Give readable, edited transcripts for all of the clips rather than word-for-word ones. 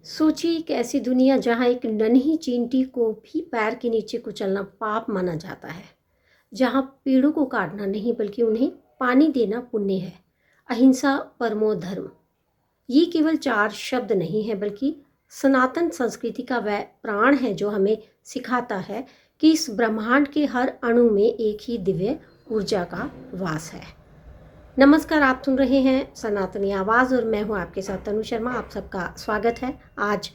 सोचिए एक ऐसी दुनिया जहाँ एक नन्ही चींटी को भी पैर के नीचे कुचलना पाप माना जाता है, जहाँ पेड़ों को काटना नहीं बल्कि उन्हें पानी देना पुण्य है। अहिंसा परमो धर्म, ये केवल चार शब्द नहीं है बल्कि सनातन संस्कृति का वह प्राण है जो हमें सिखाता है कि इस ब्रह्मांड के हर अणु में एक ही दिव्य ऊर्जा का वास है। नमस्कार, आप सुन रहे हैं सनातनी आवाज़ और मैं हूं आपके साथ तनु शर्मा। आप सबका स्वागत है। आज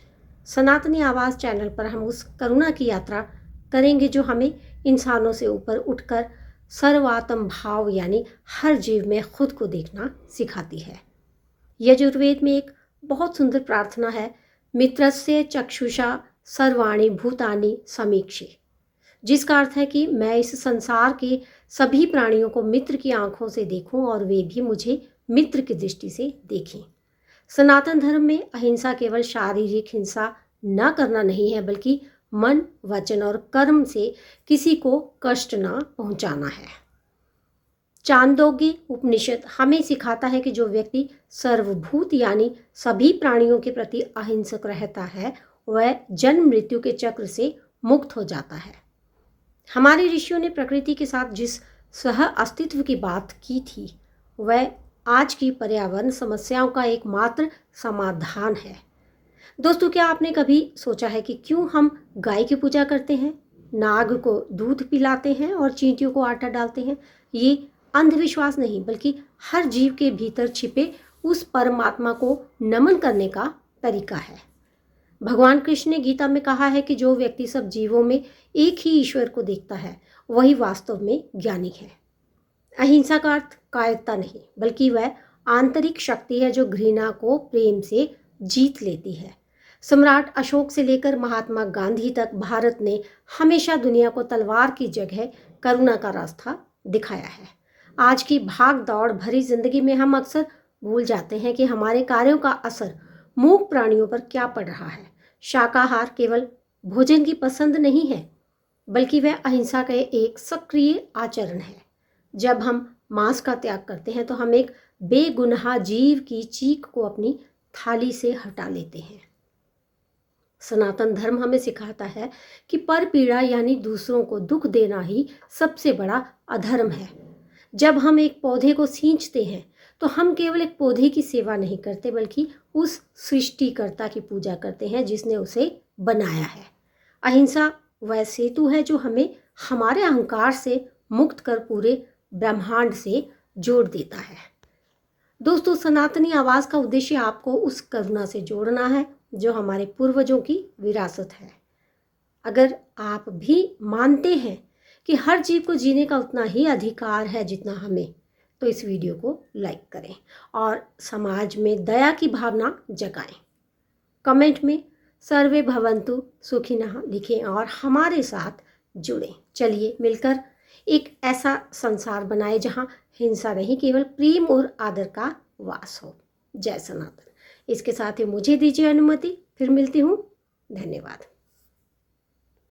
सनातनी आवाज़ चैनल पर हम उस करुणा की यात्रा करेंगे जो हमें इंसानों से ऊपर उठकर सर्वात्म भाव यानी हर जीव में खुद को देखना सिखाती है। यजुर्वेद में एक बहुत सुंदर प्रार्थना है, मित्रस्य चक्षुषा सर्वाणि भूतानि समीक्षे, जिसका अर्थ है कि मैं इस संसार के सभी प्राणियों को मित्र की आंखों से देखूं और वे भी मुझे मित्र की दृष्टि से देखें। सनातन धर्म में अहिंसा केवल शारीरिक हिंसा न करना नहीं है बल्कि मन, वचन और कर्म से किसी को कष्ट न पहुंचाना है। चांदोग्य उपनिषद हमें सिखाता है कि जो व्यक्ति सर्वभूत यानी सभी प्राणियों के प्रति अहिंसक रहता है वह जन्म मृत्यु के चक्र से मुक्त हो जाता है। हमारे ऋषियों ने प्रकृति के साथ जिस सह अस्तित्व की बात की थी वह आज की पर्यावरण समस्याओं का एकमात्र समाधान है। दोस्तों, क्या आपने कभी सोचा है कि क्यों हम गाय की पूजा करते हैं, नाग को दूध पिलाते हैं और चींटियों को आटा डालते हैं? ये अंधविश्वास नहीं बल्कि हर जीव के भीतर छिपे उस परमात्मा को नमन करने का तरीका है। भगवान कृष्ण ने गीता में कहा है कि जो व्यक्ति सब जीवों में एक ही ईश्वर को देखता है वही वास्तव में ज्ञानी है। अहिंसा का अर्थ कायरता नहीं बल्कि वह आंतरिक शक्ति है जो घृणा को प्रेम से जीत लेती है। सम्राट अशोक से लेकर महात्मा गांधी तक भारत ने हमेशा दुनिया को तलवार की जगह करुणा का रास्ता दिखाया है। आज की भाग दौड़ भरी जिंदगी में हम अक्सर भूल जाते हैं कि हमारे कार्यों का असर मूक प्राणियों पर क्या पड़ रहा है। शाकाहार केवल भोजन की पसंद नहीं है बल्कि वह अहिंसा का एक सक्रिय आचरण है। जब हम मांस का त्याग करते हैं तो हम एक बेगुनाह जीव की चीख को अपनी थाली से हटा लेते हैं। सनातन धर्म हमें सिखाता है कि पर पीड़ा यानी दूसरों को दुख देना ही सबसे बड़ा अधर्म है। जब हम एक पौधे को सींचते हैं तो हम केवल एक पौधे की सेवा नहीं करते बल्कि उस सृष्टिकर्ता की पूजा करते हैं जिसने उसे बनाया है। अहिंसा वह सेतु है जो हमें हमारे अहंकार से मुक्त कर पूरे ब्रह्मांड से जोड़ देता है। दोस्तों, सनातनी आवाज़ का उद्देश्य आपको उस करुणा से जोड़ना है जो हमारे पूर्वजों की विरासत है। अगर आप भी मानते हैं कि हर जीव को जीने का उतना ही अधिकार है जितना हमें, तो इस वीडियो को लाइक करें और समाज में दया की भावना जगाएं। कमेंट में सर्वे भवन्तु सुखिनः लिखें और हमारे साथ जुड़ें। चलिए मिलकर एक ऐसा संसार बनाएं जहां हिंसा नहीं केवल प्रेम और आदर का वास हो। जय सनातन। इसके साथ ही मुझे दीजिए अनुमति, फिर मिलती हूँ। धन्यवाद।